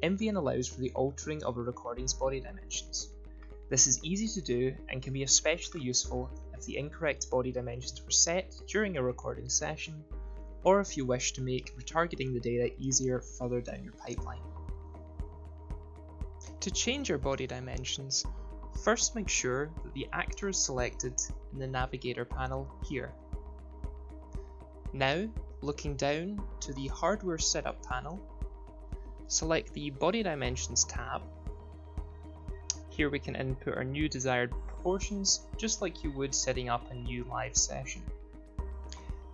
MVN allows for the altering of a recording's body dimensions. This is easy to do and can be especially useful if the incorrect body dimensions were set during a recording session, or if you wish to make retargeting the data easier further down your pipeline. To change your body dimensions, first make sure that the actor is selected in the Navigator panel here. Now, looking down to the Hardware Setup panel, select the Body Dimensions tab. Here we can input our new desired proportions, just like you would setting up a new live session.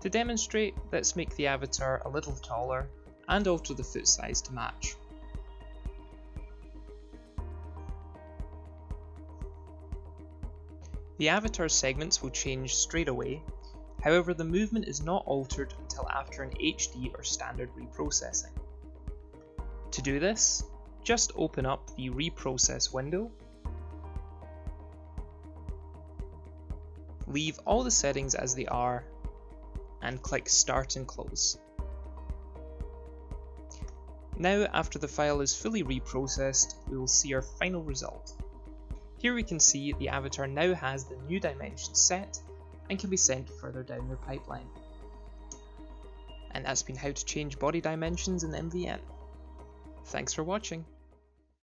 To demonstrate, let's make the avatar a little taller and alter the foot size to match. The avatar segments will change straight away, however the movement is not altered until after an HD or standard reprocessing. To do this, just open up the reprocess window, leave all the settings as they are, and click Start and Close. Now, after the file is fully reprocessed, we will see our final result. Here we can see the avatar now has the new dimensions set and can be sent further down your pipeline. And that's been how to change body dimensions in MVN. Thanks for watching.